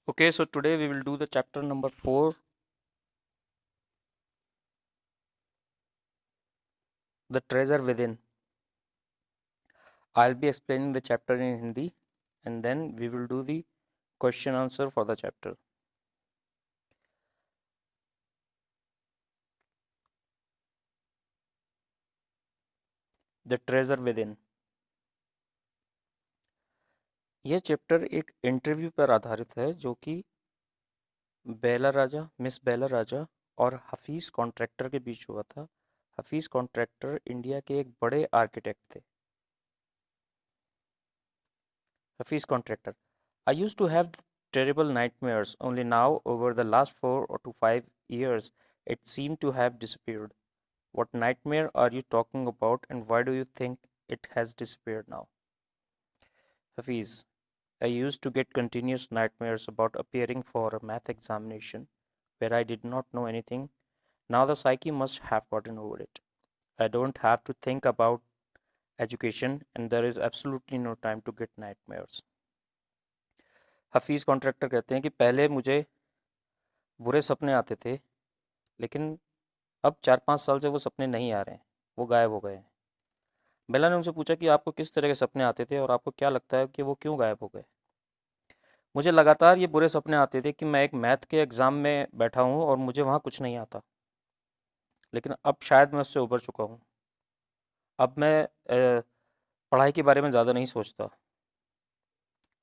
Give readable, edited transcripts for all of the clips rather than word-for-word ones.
Okay, so today we will do the chapter number 4, The Treasure Within. I'll be explaining the chapter in Hindi and then we will do the question answer for the chapter. The Treasure Within. यह chapter एक interview पर आधारित है जो कि miss बेला राजा और Hafeez contractor के बीच हुआ था। हफीज कॉन्ट्रैक्टर इंडिया के एक बड़े आर्किटेक्ट थे। Hafiz contractor. I used to have terrible nightmares, only now, over the last 4 to 5 years, it seemed to have disappeared. What nightmare are you talking about, and why do you think it has disappeared now? Hafiz. I used to get continuous nightmares about appearing for a math examination where I did not know anything. Now the psyche must have gotten over it. I don't have to think about education, and there is absolutely no time to get nightmares. Hafeez contractor कहते हैं कि पहले मुझे बुरे सपने आते थे, लेकिन अब 4-5 साल से वो सपने नहीं आ रहे हैं, वो गायब हो गए हैं। बेला ने उनसे पूछा कि आपको किस तरह के सपने आते थे और आपको क्या लगता है कि वो क्यों गायब हो गए? मुझे लगातार ये बुरे सपने आते थे कि मैं एक मैथ के एग्ज़ाम में बैठा हूँ और मुझे वहाँ कुछ नहीं आता, लेकिन अब शायद मैं उससे उबर चुका हूँ। अब मैं पढ़ाई के बारे में ज़्यादा नहीं सोचता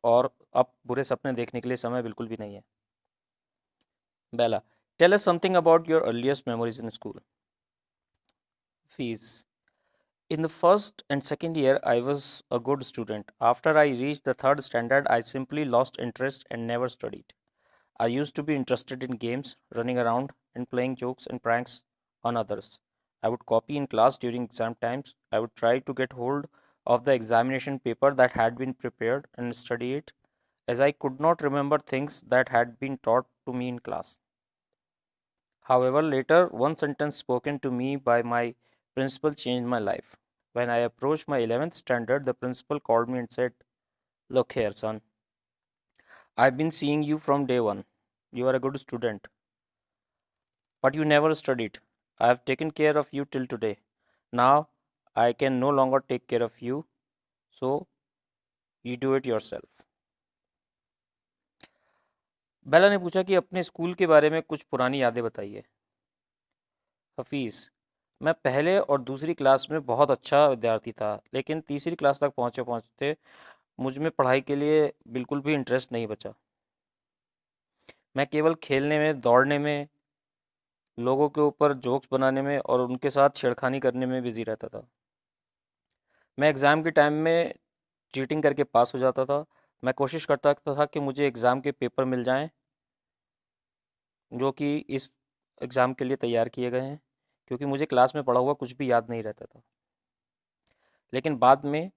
और अब बुरे सपने देखने के लिए समय बिल्कुल भी नहीं है। Bela, tell us something about your earliest memories in school. फीस, in the first and second year, I was a good student. After I reached the third standard, I simply lost interest and never studied. I used to be interested in games, running around, and playing jokes and pranks on others. I would copy in class during exam times. I would try to get hold of the examination paper that had been prepared and study it, as I could not remember things that had been taught to me in class. However, later, one sentence spoken to me by my principal changed my life. When I approached my 11th standard, the principal called me and said, "Look here, son. I've been seeing you from day one. You are a good student, but you never studied. I have taken care of you till today. Now I can no longer take care of you, so you do it yourself." बेला ने पूछा कि अपने school के बारे में कुछ पुरानी यादें बताइए। हफीज़, मैं पहले और दूसरी क्लास में बहुत अच्छा विद्यार्थी था, लेकिन तीसरी क्लास तक पहुँचते पहुँचते मुझ में पढ़ाई के लिए बिल्कुल भी इंटरेस्ट नहीं बचा। मैं केवल खेलने में, दौड़ने में, लोगों के ऊपर जोक्स बनाने में और उनके साथ छेड़खानी करने में बिजी रहता था। मैं एग्ज़ाम के टाइम में चीटिंग करके पास हो जाता था। मैं कोशिश करता था कि मुझे एग्ज़ाम के पेपर मिल जाएं जो कि इस एग्ज़ाम के लिए तैयार किए गए हैं, क्योंकि मुझे क्लास में पढ़ा हुआ कुछ भी याद नहीं रहता था। लेकिन बाद में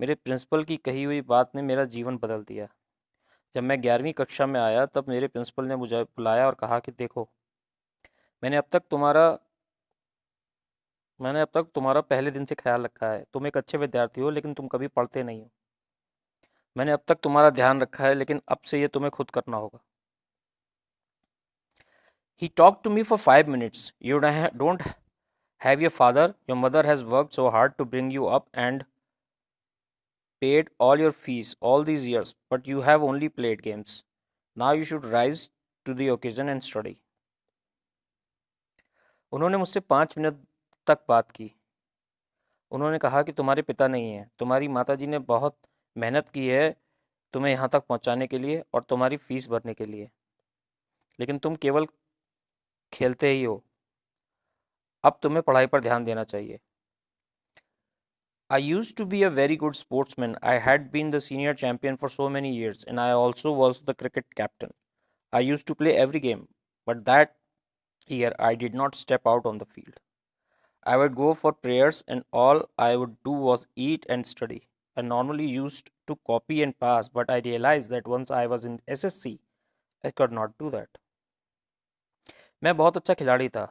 मेरे प्रिंसिपल की कही हुई बात ने मेरा जीवन बदल दिया। जब मैं 11वीं कक्षा में आया तब मेरे प्रिंसिपल ने मुझे बुलाया और कहा कि देखो, मैंने अब तक तुम्हारा मैंने अब तक तुम्हारा पहले दिन से ख्याल रखा है। तुम एक अच्छे विद्यार्थी हो, लेकिन तुम कभी पढ़ते नहीं हो। मैंने अब तक तुम्हारा ध्यान रखा है, लेकिन अब से ये तुम्हें खुद करना होगा। He talked to me for 5 minutes. You don't have your father. Your mother has worked so hard to bring you up and paid all your fees all these years, but you have only played games. Now you should rise to the occasion and study. उन्होंने मुझसे 5 minute तक बात की। उन्होंने कहा कि तुम्हारे पिता नहीं हैं, तुम्हारी माताजी ने बहुत मेहनत की है तुम्हें यहाँ तक पहुँचाने के लिए और तुम्हारी फीस भरने के लिए, लेकिन तुम केवल खेलते ही हो। अब तुम्हें पढ़ाई पर ध्यान देना चाहिए। I used to be a very good sportsman. I had been the senior champion for so many years, and I also was the cricket captain. I used to play every game, but that year I did not step out on the field. I would go for prayers, and all I would do was eat and study. I normally used to copy and pass, but I realized that once I was in SSC, I could not do that. मैं बहुत अच्छा खिलाड़ी था।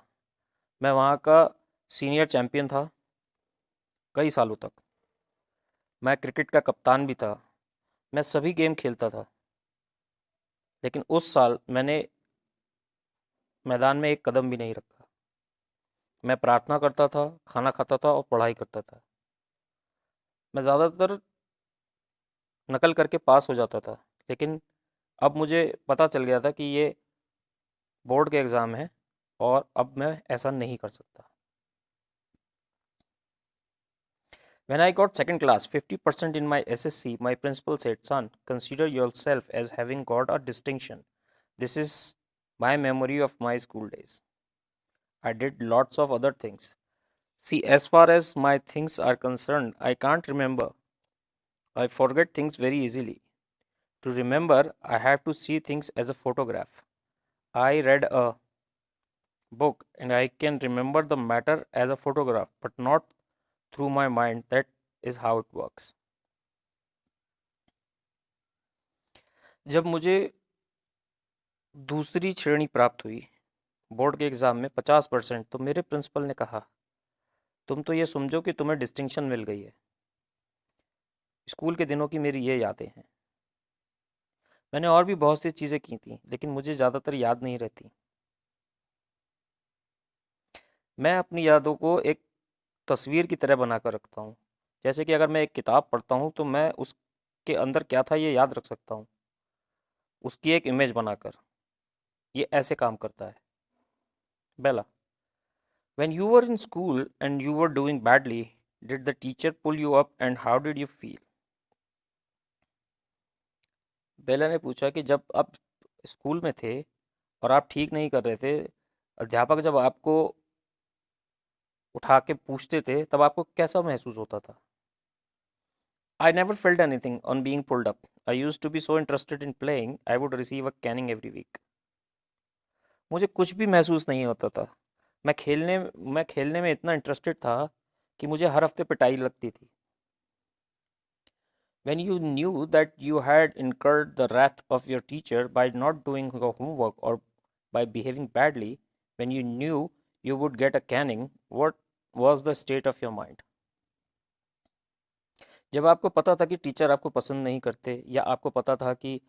मैं वहाँ का senior champion था कई सालों तक। मैं क्रिकेट का कप्तान भी था। मैं सभी गेम खेलता था, लेकिन उस साल मैंने मैदान में एक कदम भी नहीं रखा। मैं प्रार्थना करता था, खाना खाता था और पढ़ाई करता था। मैं ज़्यादातर नकल करके पास हो जाता था, लेकिन अब मुझे पता चल गया था कि ये बोर्ड के एग्ज़ाम है और अब मैं ऐसा नहीं कर सकता। When I got second class, 50% in my SSC, my principal said, "Son, consider yourself as having got a distinction. This is my memory of my school days. I did lots of other things. See, as far as my things are concerned, I can't remember. I forget things very easily. To remember, I have to see things as a photograph. I read a book and I can remember the matter as a photograph, but not through my mind. That is how it works." जब मुझे दूसरी श्रेणी प्राप्त हुई board के exam में 50%, तो मेरे प्रिंसिपल ने कहा, तुम तो ये समझो कि तुम्हें डिस्टिंक्शन मिल गई है। स्कूल के दिनों की मेरी ये यादें हैं। मैंने और भी बहुत सी चीज़ें की थी, लेकिन मुझे ज़्यादातर याद नहीं रहती। मैं अपनी यादों को एक तस्वीर की तरह बनाकर रखता हूँ। जैसे कि अगर मैं एक किताब पढ़ता हूँ तो मैं उसके अंदर क्या था ये याद रख सकता हूँ, उसकी एक इमेज बनाकर। ये ऐसे काम करता है। बेला, when you were in school and you were doing badly, did the teacher pull you up and how did you feel? बेला ने पूछा कि जब आप स्कूल में थे और आप ठीक नहीं कर रहे थे, अध्यापक जब आपको उठा के पूछते थे, तब आपको कैसा महसूस होता था? I never felt anything on being pulled up. I used to be so interested in playing, I would receive a caning every week. मुझे कुछ भी महसूस नहीं होता था। मैं खेलने में इतना इंटरेस्टेड था कि मुझे हर हफ्ते पिटाई लगती थी। When you knew that you had incurred the wrath of your teacher by not doing your homework or by behaving badly, when you knew you would get a caning, what was the state of your mind? जब आपको पता था कि teacher आपको पसंद नहीं करते, या आपको पता था कि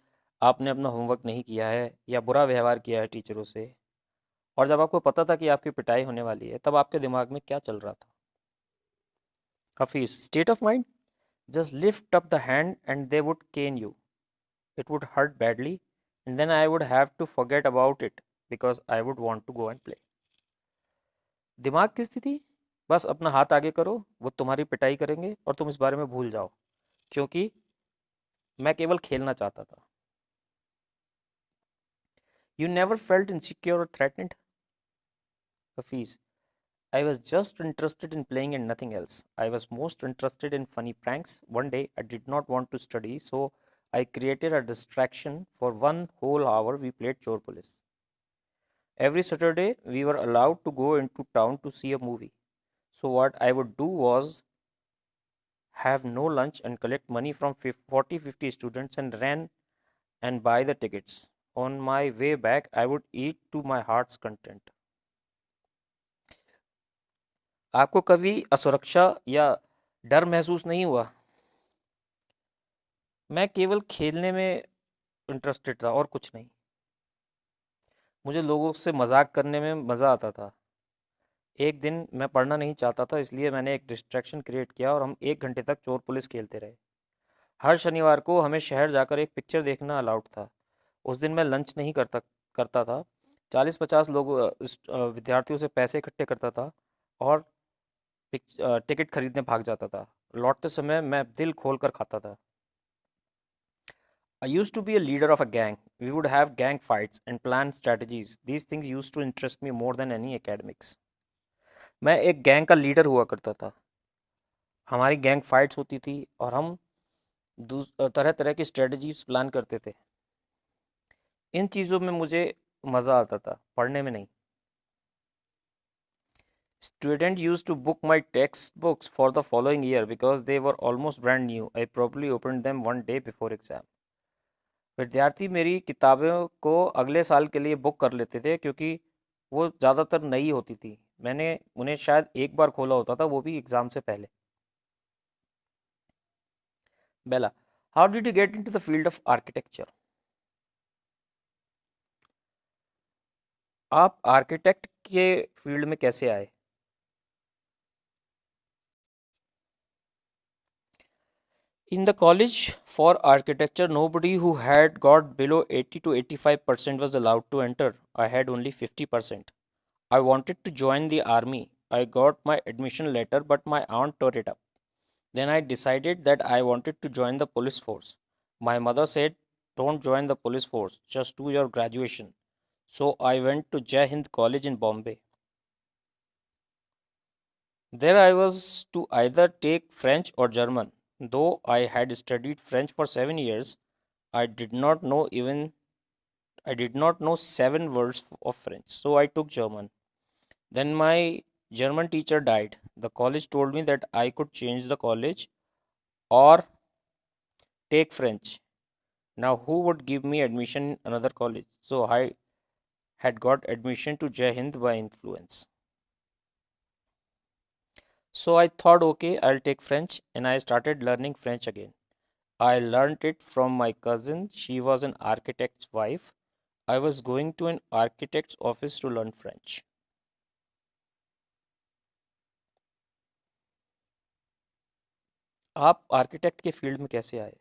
आपने अपना होमवर्क नहीं किया है या बुरा व्यवहार किया है टीचरों से, और जब आपको पता था कि आपकी पिटाई होने वाली है, तब आपके दिमाग में क्या चल रहा था? Hafeez, state of mind, just lift up the hand and they would can you. It would hurt badly, and then I would have to forget about it because I would want to go and play. दिमाग की स्थिति, बस अपना हाथ आगे करो, वो तुम्हारी पिटाई करेंगे और तुम इस बारे में भूल जाओ, क्योंकि मैं केवल खेलना चाहता था। You never felt insecure or threatened? Hafiz, I was just interested in playing and nothing else. I was most interested in funny pranks. One day I did not want to study, so I created a distraction. For 1 whole hour we played Chor Police. Every Saturday, we were allowed to go into town to see a movie. So, what I would do was have no lunch and collect money from 40-50 students and ran and buy the tickets. On my way back, I would eat to my heart's content. आपको कभी असुरक्षा या डर महसूस नहीं हुआ? मैं केवल खेलने में इंटरेस्टेड था और कुछ नहीं। मुझे लोगों से मजाक करने में मज़ा आता था। एक दिन मैं पढ़ना नहीं चाहता था, इसलिए मैंने एक डिस्ट्रैक्शन क्रिएट किया और हम 1 घंटे तक चोर पुलिस खेलते रहे। हर शनिवार को हमें शहर जाकर एक पिक्चर देखना अलाउड था। उस दिन मैं लंच नहीं करता करता था। 40-50 लोग विद्यार्थियों से पैसे इकट्ठे करता था और टिकट खरीदने भाग जाता था। लौटते समय मैं दिल खोल कर खाता था। I used to be a leader of a gang. We would have gang fights and plan strategies. These things used to interest me more than any academics. मैं एक गैंग का लीडर हुआ करता था। हमारी गैंग फाइट्स होती थी और हम तरह तरह की स्ट्रेटजीज प्लान करते थे। इन चीज़ों में मुझे मज़ा आता था, पढ़ने में नहीं। Student used to book my textbooks for the following year because they were almost brand new. I probably opened them one day before exam. विद्यार्थी मेरी किताबों को अगले साल के लिए बुक कर लेते थे क्योंकि वो ज़्यादातर नई होती थी। मैंने उन्हें शायद एक बार खोला होता था, वो भी एग्ज़ाम से पहले। बेला, how did you get into the field of architecture? आप आर्किटेक्ट के फील्ड में कैसे आए? In the college for architecture, nobody who had got below 80 to 85% was allowed to enter. I had only 50%. I wanted to join the army. I got my admission letter, but my aunt tore it up. Then I decided that I wanted to join the police force. My mother said, "Don't join the police force, just do your graduation." So I went to Jai Hind College in Bombay. There I was to either take French or German. Though I had studied French for 7 years, I did not know even I did not know 7 words of French. So I took German. Then my German teacher died. The college told me that I could change the college or take French. Now who would give me admission in another college? So I had got admission to Jai Hind by influence. So I thought, okay, I'll take French, and I started learning French again. I learned it from my cousin. She was an architect's wife. I was going to an architect's office to learn French. आप architect के field में कैसे आए?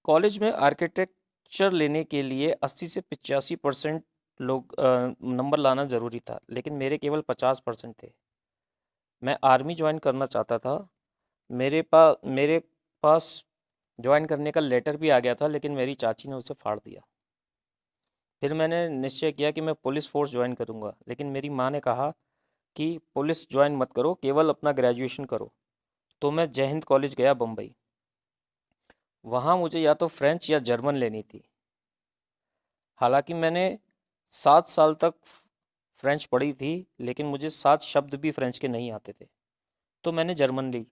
College में architecture लेने के लिए 80 से 85% लोग नंबर लाना ज़रूरी था, लेकिन मेरे केवल 50% थे। मैं आर्मी ज्वाइन करना चाहता था। मेरे पास ज्वाइन करने का लेटर भी आ गया था, लेकिन मेरी चाची ने उसे फाड़ दिया। फिर मैंने निश्चय किया कि मैं पुलिस फोर्स ज्वाइन करूंगा, लेकिन मेरी माँ ने कहा कि पुलिस ज्वाइन मत करो, केवल अपना ग्रेजुएशन करो। तो मैं जय हिंद कॉलेज गया बम्बई। वहाँ मुझे या तो फ्रेंच या जर्मन लेनी थी। हालांकि मैंने 7 साल तक फ्रेंच पढ़ी थी, लेकिन मुझे 7 शब्द भी फ्रेंच के नहीं आते थे। तो मैंने जर्मन ली।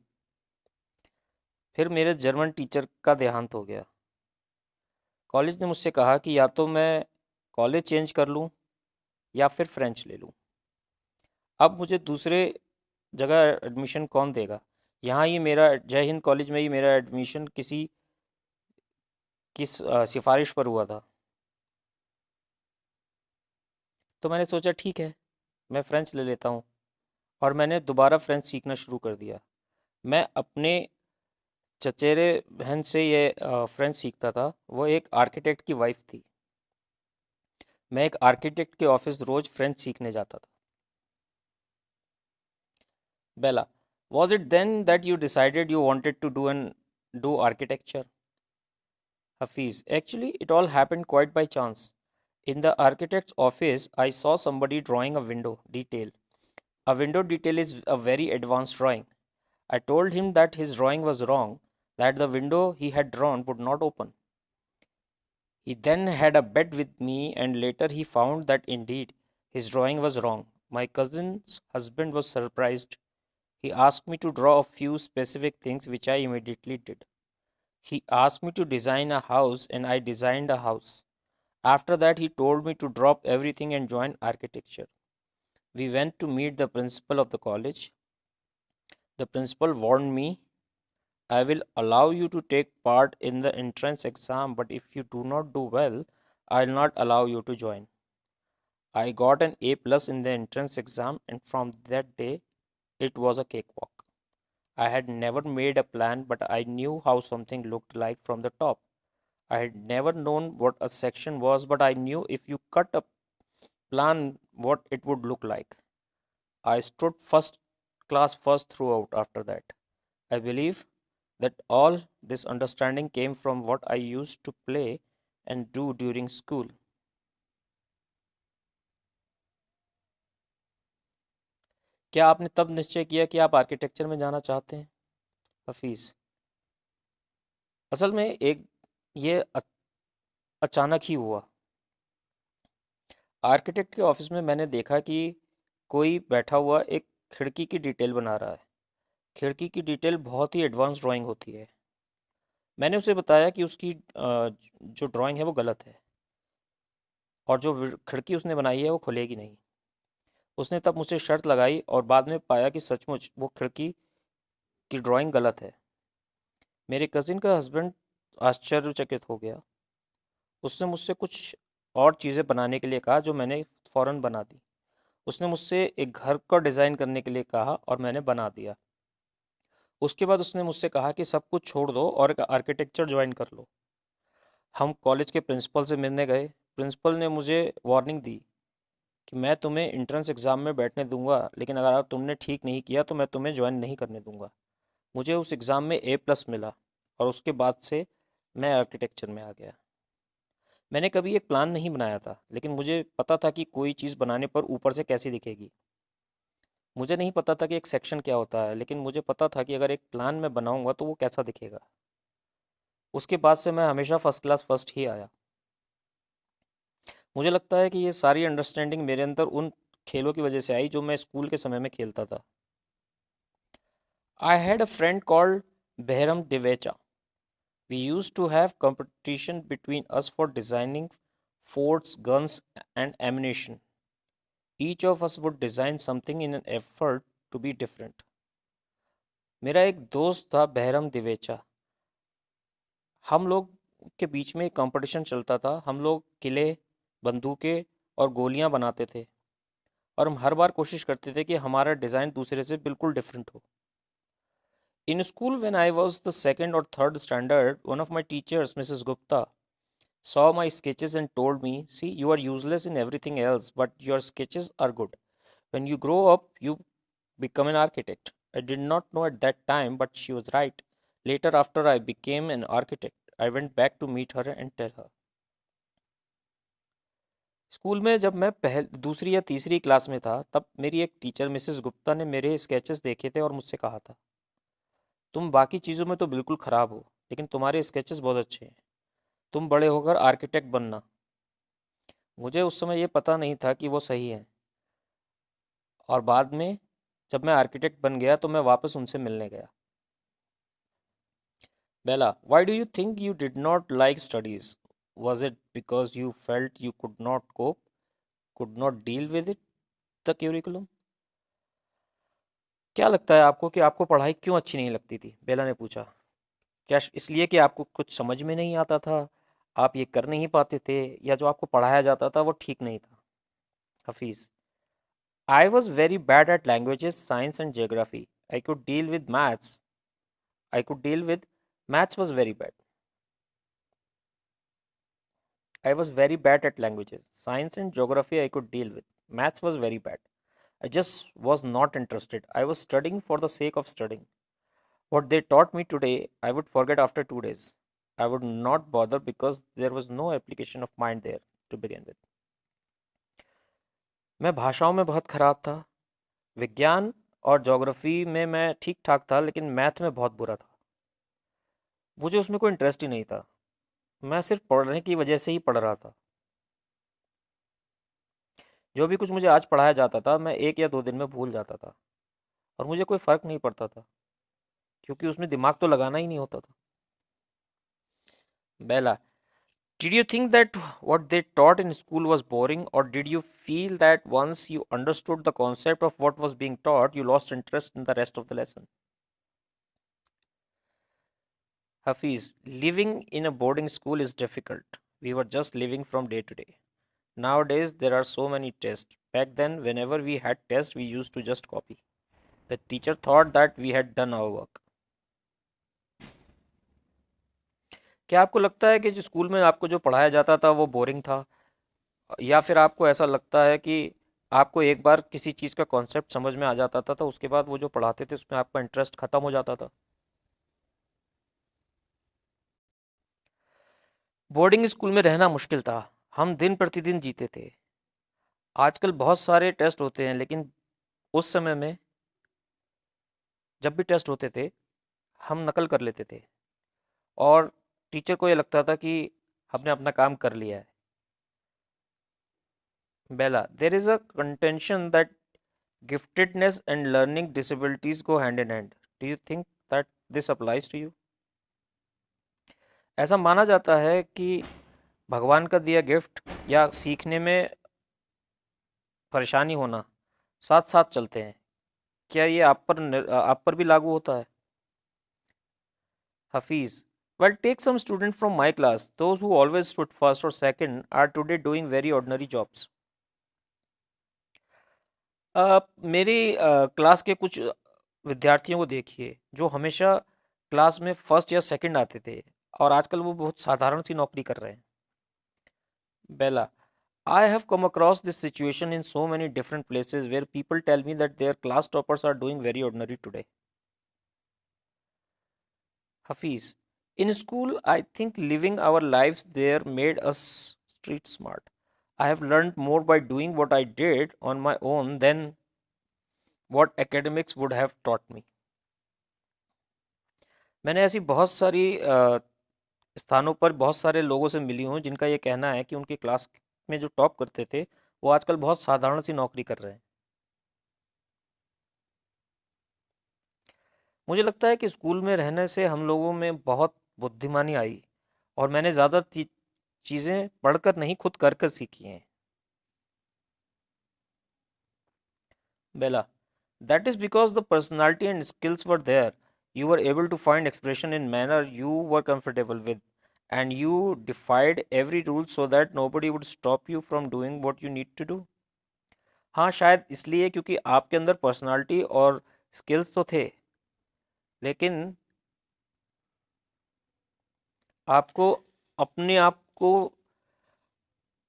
फिर मेरे जर्मन टीचर का देहांत हो गया। कॉलेज ने मुझसे कहा कि या तो मैं कॉलेज चेंज कर लूँ या फिर फ्रेंच ले लूँ। अब मुझे दूसरे जगह एडमिशन कौन देगा? यहाँ ही मेरा जय हिंद कॉलेज में ही मेरा एडमिशन किसी की सिफारिश पर हुआ था। तो मैंने सोचा ठीक है, मैं फ्रेंच ले लेता हूँ, और मैंने दोबारा फ्रेंच सीखना शुरू कर दिया। मैं अपने चचेरे बहन से ये फ्रेंच सीखता था। वो एक आर्किटेक्ट की वाइफ थी। मैं एक आर्किटेक्ट के ऑफिस रोज फ्रेंच सीखने जाता था। बेला, was it then that you decided you wanted to do architecture? Hafiz, actually it all happened quite by chance. In the architect's office, I saw somebody drawing a window detail. A window detail is a very advanced drawing. I told him that his drawing was wrong, that the window he had drawn would not open. He then had a bet with me, and later he found that indeed his drawing was wrong. My cousin's husband was surprised. He asked me to draw a few specific things, which I immediately did. He asked me to design a house, and I designed a house. After that, he told me to drop everything and join architecture. We went to meet the principal of the college. The principal warned me, "I will allow you to take part in the entrance exam, but if you do not do well, I will not allow you to join." I got an A plus in the entrance exam, and from that day, it was a cakewalk. I had never made a plan, but I knew how something looked like from the top. I had never known what a section was, but I knew if you cut a plan what it would look like. I stood first class first throughout after that. I believe that all this understanding came from what I used to play and do during school. क्या आपने तब निश्चय किया कि आप architecture में जाना चाहते हैं? हफीज, असल में ये अचानक ही हुआ। आर्किटेक्ट के ऑफिस में मैंने देखा कि कोई बैठा हुआ एक खिड़की की डिटेल बना रहा है। खिड़की की डिटेल बहुत ही एडवांस ड्राइंग होती है। मैंने उसे बताया कि उसकी जो ड्राइंग है वो गलत है, और जो खिड़की उसने बनाई है वो खुलेगी नहीं। उसने तब मुझसे शर्त लगाई, और बाद में पाया कि सचमुच वो खिड़की की ड्राइंग गलत है। मेरे कजिन का हस्बैंड आश्चर्यचकित हो गया। उसने मुझसे कुछ और चीज़ें बनाने के लिए कहा जो मैंने फ़ौरन बना दी। उसने मुझसे एक घर को डिज़ाइन करने के लिए कहा और मैंने बना दिया। उसके बाद उसने मुझसे कहा कि सब कुछ छोड़ दो और एक आर्किटेक्चर ज्वाइन कर लो। हम कॉलेज के प्रिंसिपल से मिलने गए। प्रिंसिपल ने मुझे वार्निंग दी कि मैं तुम्हें एंट्रेंस एग्ज़ाम में बैठने दूंगा, लेकिन अगर तुमने ठीक नहीं किया तो मैं तुम्हें ज्वाइन नहीं करने दूंगा। मुझे उस एग्ज़ाम में A+ मिला और उसके बाद से मैं आर्किटेक्चर में आ गया। मैंने कभी एक प्लान नहीं बनाया था, लेकिन मुझे पता था कि कोई चीज़ बनाने पर ऊपर से कैसी दिखेगी। मुझे नहीं पता था कि एक सेक्शन क्या होता है, लेकिन मुझे पता था कि अगर एक प्लान मैं बनाऊंगा तो वो कैसा दिखेगा। उसके बाद से मैं हमेशा फर्स्ट क्लास फर्स्ट ही आया। मुझे लगता है कि ये सारी अंडरस्टैंडिंग मेरे अंदर उन खेलों की वजह से आई जो मैं स्कूल के समय में खेलता था। I had a friend called behram divecha. We used to have competition between us for designing forts, guns, and ammunition. Each of us would design something in an effort to be different. मेरा एक दोस्त था बहरम दिवेचा। हम लोग के बीच में competition चलता था। हम लोग किले, बंदूकें और गोलियां बनाते थे और हम हर बार कोशिश करते थे कि हमारा डिज़ाइन दूसरे से बिल्कुल डिफरेंट हो। In school, when I was the second or third standard, one of my teachers, Mrs. Gupta, saw my sketches and told me, "See, you are useless in everything else, but your sketches are good. When you grow up, you become an architect." I did not know at that time, but she was right. Later, after I became an architect, I went back to meet her and tell her. School में जब मैं दूसरी या तीसरी class में था, तब मेरी एक टीचर मिसेस गुप्ता ने मेरे स्केचेस देखे थे और मुझसे कहा था, तुम बाकी चीज़ों में तो बिल्कुल ख़राब हो, लेकिन तुम्हारे स्केचेस बहुत अच्छे हैं। तुम बड़े होकर आर्किटेक्ट बनना। मुझे उस समय ये पता नहीं था कि वो सही है, और बाद में जब मैं आर्किटेक्ट बन गया तो मैं वापस उनसे मिलने गया। बेला, why do you think you did not like studies? Was it because you felt you could not cope, could not deal with it, the curriculum? क्या लगता है आपको कि आपको पढ़ाई क्यों अच्छी नहीं लगती थी? बेला ने पूछा। क्या इसलिए कि आपको कुछ समझ में नहीं आता था, आप ये कर नहीं पाते थे, या जो आपको पढ़ाया जाता था वो ठीक नहीं था? Hafeez, I was very bad at languages, science and geography. I could deal with maths. I could deal with maths was very bad. I was very bad at languages. Science and geography I could deal with. Maths was very bad. I just was not interested. I was studying for the sake of studying. What they taught me today, I would forget after 2 days. I would not bother because there was no application of mind there to begin with. मैं भाषाओं में बहुत खराब था। विज्ञान और geography में मैं ठीक ठाक था, लेकिन मैथ में बहुत बुरा था। मुझे उसमें कोई इंटरेस्ट ही नहीं था। मैं सिर्फ पढ़ने की वजह से ही पढ़ रहा था। जो भी कुछ मुझे आज पढ़ाया जाता था मैं 1 या 2 दिन में भूल जाता था, और मुझे कोई फ़र्क नहीं पड़ता था, क्योंकि उसमें दिमाग तो लगाना ही नहीं होता था। बेला, did you think that what they taught in school was boring, or did you feel that once you understood the concept of what was being taught, you lost interest in the rest of the lesson? Hafiz, living in a boarding school is difficult. We were just living from day to day. Nowadays, there are so many tests. Back then, whenever we had tests, we used to just copy. The teacher thought that we had done our work. क्या आपको लगता है कि जो school में आपको जो पढ़ाया जाता था वो बोरिंग था, या फिर आपको ऐसा लगता है कि आपको एक बार किसी चीज़ का कॉन्सेप्ट समझ में आ जाता था तो उसके बाद वो जो पढ़ाते थे उसमें आपका इंटरेस्ट खत्म हो जाता था? बोर्डिंग स्कूल में रहना मुश्किल था। हम दिन प्रतिदिन जीते थे। आजकल बहुत सारे टेस्ट होते हैं, लेकिन उस समय में जब भी टेस्ट होते थे हम नकल कर लेते थे, और टीचर को ये लगता था कि हमने अपना काम कर लिया है। Bela, there is a contention that giftedness and learning disabilities go hand in hand. Do you think that this applies to you? ऐसा माना जाता है कि भगवान का दिया गिफ्ट या सीखने में परेशानी होना साथ साथ चलते हैं। क्या ये आप पर भी लागू होता है? Hafeez, Well, take some students from my class. Those who always stood first or second are today doing very ordinary jobs. मेरी क्लास के कुछ विद्यार्थियों को देखिए जो हमेशा क्लास में फर्स्ट या सेकंड आते थे और आजकल वो बहुत साधारण सी नौकरी कर रहे हैं. बेला, I have come across this situation in so many different places where people tell me that their class toppers are doing very ordinary today. Hafiz, in school, I think living our lives there made us street smart. I have learned more by doing what I did on my own than what academics would have taught me. मैंने ऐसी बहुत सारी स्थानों पर बहुत सारे लोगों से मिली हूँ जिनका ये कहना है कि उनकी क्लास में जो टॉप करते थे वो आजकल बहुत साधारण सी नौकरी कर रहे हैं. मुझे लगता है कि स्कूल में रहने से हम लोगों में बहुत बुद्धिमानी आई और मैंने ज़्यादा चीज़ें पढ़कर नहीं खुद कर कर सीखी हैं. बेला, that is because the personality and skills were there. You were able to find expression in manner you were comfortable with, and you defied every rule so that nobody would stop you from doing what you need to do. हाँ, शायद इसलिए क्योंकि आपके अंदर personality और skills तो थे, लेकिन आपको अपने आप को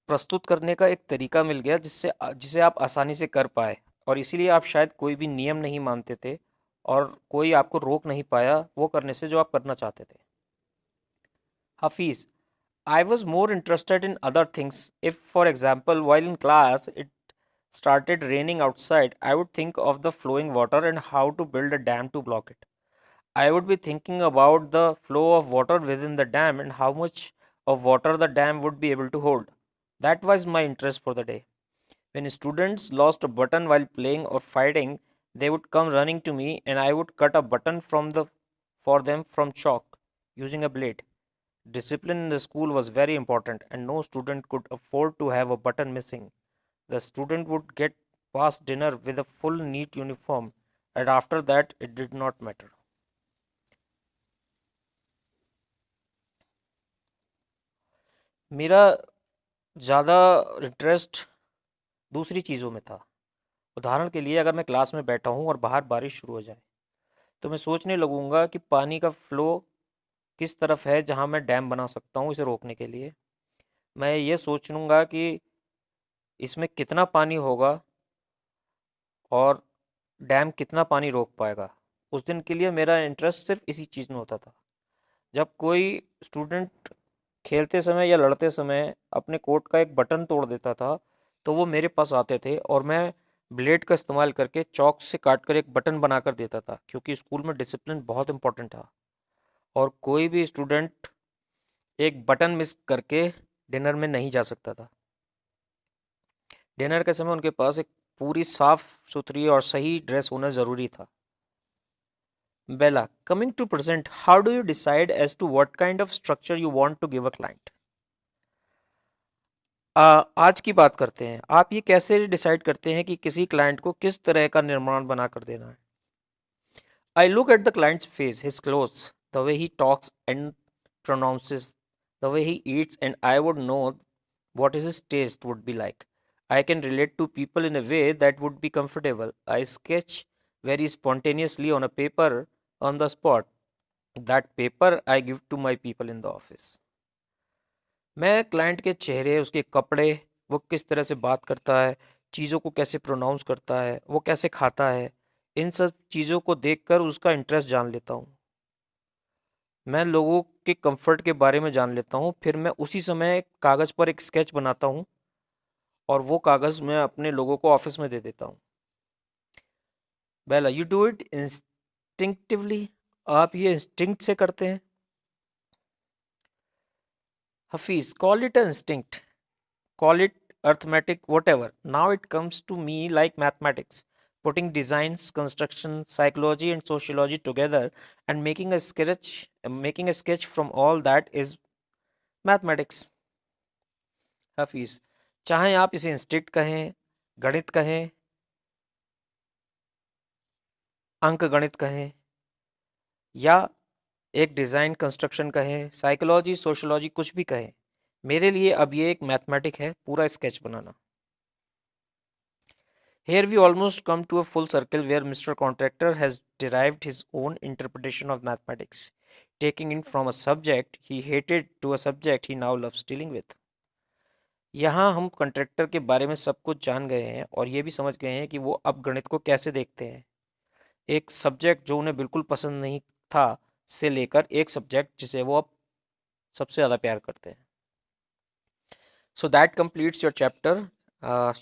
प्रस्तुत करने का एक तरीका मिल गया जिसे आप आसानी से कर पाए और इसीलिए आप शायद कोई भी नियम नहीं मानते थे और कोई आपको रोक नहीं पाया वो करने से जो आप करना चाहते थे. Hafiz, I was more interested in other things. If, for example, while in class it started raining outside, I would think of the flowing water and how to build a dam to block it. I would be thinking about the flow of water within the dam and how much of water the dam would be able to hold. That was my interest for the day. When students lost a button while playing or fighting, they would come running to me and I would cut a button for them from chalk using a blade. Discipline in the school was very important and no student could afford to have a button missing. The student would get past dinner with a full neat uniform and after that it did not matter. मेरा ज़्यादा interest दूसरी चीज़ों में था. उदाहरण के लिए अगर मैं क्लास में बैठा हूँ और बाहर बारिश शुरू हो जाए तो मैं सोचने लगूंगा कि पानी का फ्लो किस तरफ है जहाँ मैं डैम बना सकता हूँ इसे रोकने के लिए. मैं ये सोच लूँगा कि इसमें कितना पानी होगा और डैम कितना पानी रोक पाएगा. उस दिन के लिए मेरा इंटरेस्ट सिर्फ इसी चीज़ में होता था. जब कोई स्टूडेंट खेलते समय या लड़ते समय अपने कोट का एक बटन तोड़ देता था तो वो मेरे पास आते थे और मैं ब्लेड का इस्तेमाल करके चौक से काट कर एक बटन बनाकर देता था क्योंकि स्कूल में डिसिप्लिन बहुत इंपॉर्टेंट था और कोई भी स्टूडेंट एक बटन मिस करके डिनर में नहीं जा सकता था. डिनर के समय उनके पास एक पूरी साफ सुथरी और सही ड्रेस होना ज़रूरी था. Bella, coming to present, how do you decide as to what kind of structure you want to give a client? आज की बात करते हैं. आप ये कैसे डिसाइड करते हैं कि किसी क्लाइंट को किस तरह का निर्माण बना कर देना है? I look at the client's face, his clothes, the way he talks and pronounces, the way he eats, and I would know what his taste would be like. I can relate to people in a way that would be comfortable. I sketch very spontaneously on a paper on the spot. That paper I give to my people in the office. मैं client के चेहरे, उसके कपड़े, वो किस तरह से बात करता है, चीज़ों को कैसे प्रोनाउंस करता है, वो कैसे खाता है, इन सब चीज़ों को देखकर उसका इंटरेस्ट जान लेता हूँ. मैं लोगों के कंफर्ट के बारे में जान लेता हूँ. फिर मैं उसी समय कागज़ पर एक स्केच बनाता हूँ और वो कागज़ मैं अपने लोगों को ऑफिस में दे देता हूँ. बेला, यू डू इट इंस्टिंक्टिवली. आप ये इंस्टिंक्ट से करते हैं? Hafeez, call it instinct, call it arithmetic, whatever. Now it comes to me like mathematics, putting designs, construction, psychology and sociology together and making a sketch from all that is mathematics. हाफिज, चाहे आप इसे instinct कहें, गणित कहें, अंक गणित कहें या एक डिज़ाइन कंस्ट्रक्शन कहें, साइकोलॉजी, सोशोलॉजी, कुछ भी कहें, मेरे लिए अब ये एक मैथमेटिक है, पूरा sketch banana. Here we almost come to a full circle where Mr. Contractor has derived his own interpretation of mathematics, taking it from a subject he hated to a subject he now loves dealing with. यहाँ हम contractor के बारे में सब कुछ जान गए हैं और ये भी समझ गए हैं कि वो अब गणित को कैसे देखते हैं, एक सब्जेक्ट जो उन्हें बिल्कुल पसंद नहीं था से लेकर एक सब्जेक्ट जिसे वो अब सबसे ज़्यादा प्यार करते हैं. So that completes your chapter.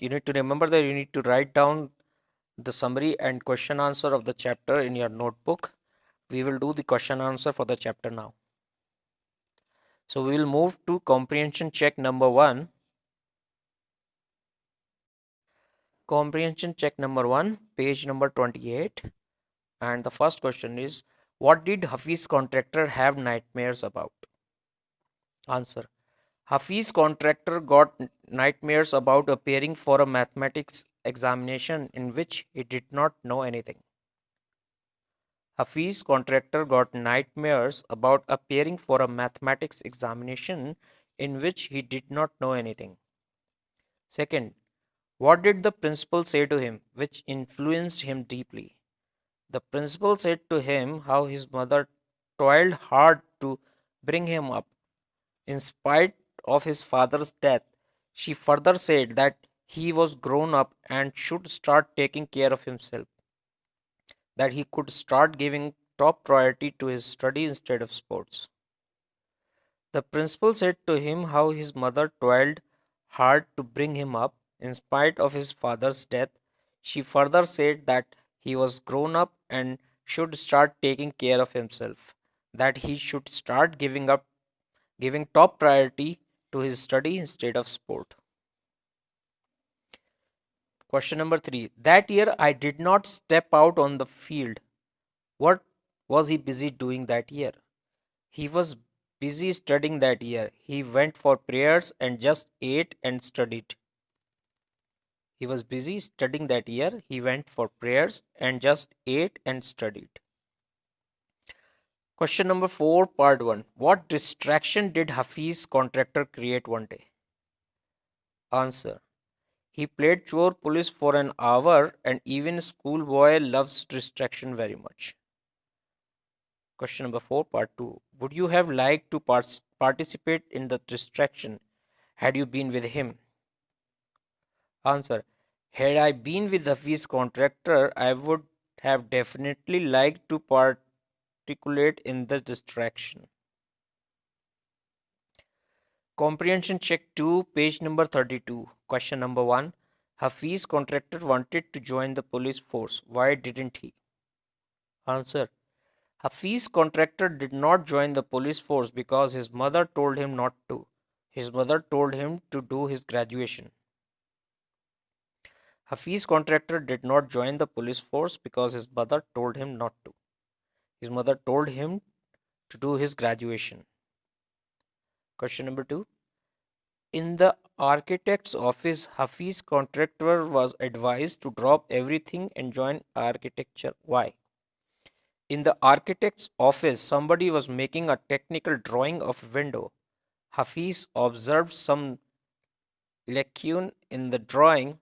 You need to remember that you need to write down the summary and question answer of the chapter in your notebook. We will do the question answer for the chapter now. So we will move to comprehension check number 1. Comprehension check number 1, page number 28. And the first question is, what did Hafiz Contractor have nightmares about? Answer. Hafiz Contractor got nightmares about appearing for a mathematics examination in which he did not know anything. Hafiz Contractor got nightmares about appearing for a mathematics examination in which he did not know anything. Second, what did the principal say to him which influenced him deeply? The principal said to him how his mother toiled hard to bring him up. In spite of his father's death, she further said that he was grown up and should start taking care of himself, that he could start giving top priority to his study instead of sports. The principal said to him how his mother toiled hard to bring him up. In spite of his father's death, she further said that he was grown up and should start taking care of himself, that he should start giving top priority to his study instead of sport. Question number 3. That year I did not step out on the field. What was he busy doing that year? He was busy studying that year. He went for prayers and just ate and studied. He was busy studying that year. He went for prayers and just ate and studied. Question number 4, part 1. What distraction did Hafiz Contractor create one day? Answer. He played chore police for an hour, and even schoolboy loves distraction very much. Question number 4, part 2. Would you have liked to participate in the distraction had you been with him? Answer. Had I been with Hafiz Contractor, I would have definitely liked to particulate in the distraction. Comprehension check 2, page number 32. Question number 1. Hafiz Contractor wanted to join the police force. Why didn't he? Answer. Hafiz Contractor did not join the police force because his mother told him not to. His mother told him to do his graduation. Hafiz Contractor did not join the police force because his mother told him not to. His mother told him to do his graduation. Question number 2. In the architect's office, Hafiz Contractor was advised to drop everything and join architecture. Why? In the architect's office, somebody was making a technical drawing of a window. Hafiz observed some lacune in the drawing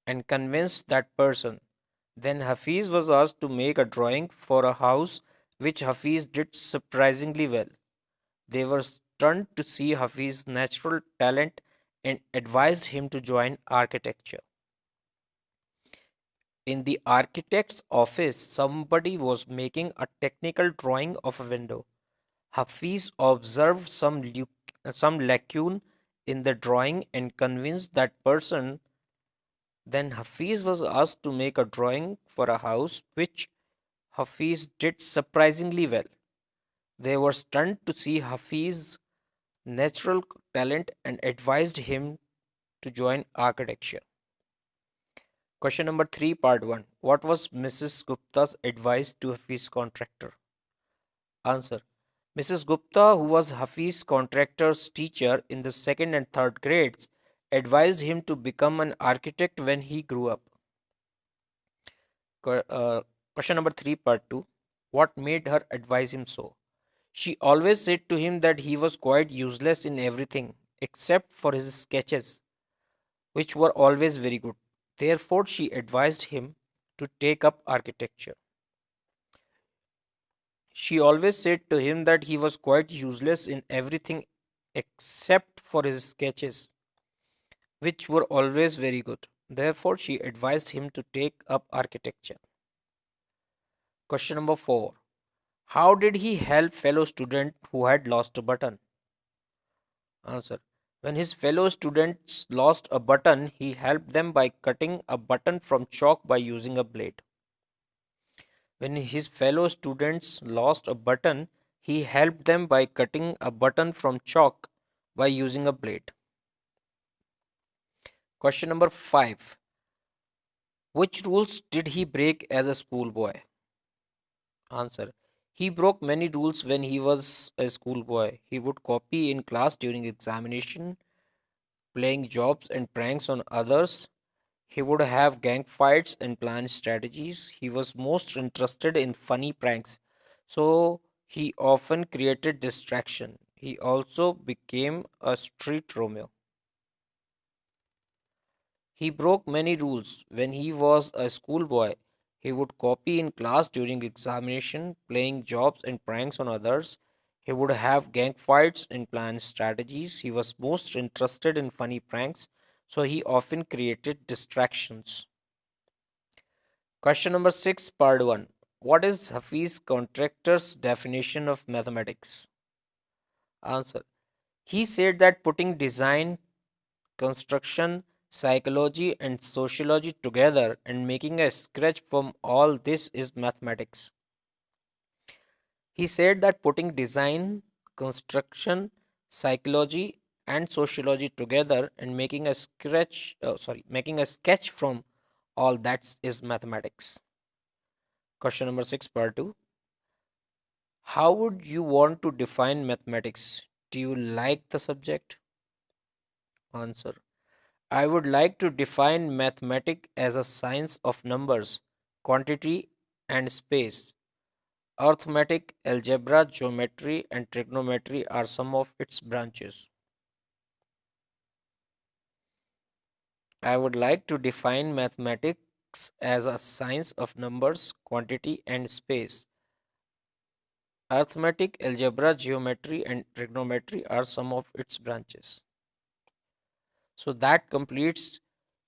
and convinced that person. Then Hafiz was asked to make a drawing for a house, which Hafiz did surprisingly well. They were stunned to see Hafiz's natural talent and advised him to join architecture. In the architect's office, somebody was making a technical drawing of a window. Hafiz observed some lacune in the drawing and convinced that person. Then Hafiz was asked to make a drawing for a house, which Hafiz did surprisingly well. They were stunned to see Hafiz's natural talent and advised him to join architecture. Question number 3, part 1. What was Mrs. Gupta's advice to Hafiz Contractor? Answer. Mrs. Gupta, who was Hafiz Contractor's teacher in the second and third grades, advised him to become an architect when he grew up. Question number 3, part 2. What made her advise him so? She always said to him that he was quite useless in everything except for his sketches, which were always very good. Therefore, she advised him to take up architecture. She always said to him that he was quite useless in everything except for his sketches, which were always very good. Therefore, she advised him to take up architecture. Question number 4. How did he help fellow student who had lost a button? Answer. When his fellow students lost a button, he helped them by cutting a button from chalk by using a blade. When his fellow students lost a button, he helped them by cutting a button from chalk by using a blade. Question number 5. Which rules did he break as a schoolboy? Answer. He broke many rules when he was a schoolboy. He would copy in class during examination, playing jokes and pranks on others. He would have gang fights and plan strategies. He was most interested in funny pranks, so he often created distraction. He also became a street Romeo. He broke many rules. When he was a schoolboy, he would copy in class during examination, playing jokes and pranks on others. He would have gang fights and plan strategies. He was most interested in funny pranks, so he often created distractions. Question number 6, part 1. What is Hafiz Contractor's definition of mathematics? Answer. He said that putting design, construction, psychology, and sociology together and making a sketch from all this is mathematics. He said that putting design, construction, psychology, and sociology together and making a sketch from all that is mathematics. Question number 6, part 2. How would you want to define mathematics? Do you like the subject? Answer. I would like to define mathematics as a science of numbers, quantity, and space. Arithmetic, algebra, geometry, and trigonometry are some of its branches. I would like to define mathematics as a science of numbers, quantity, and space. Arithmetic, algebra, geometry, and trigonometry are some of its branches. So that completes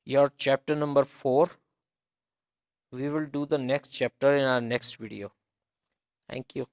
your chapter number 4. We will do the next chapter in our next video. Thank you.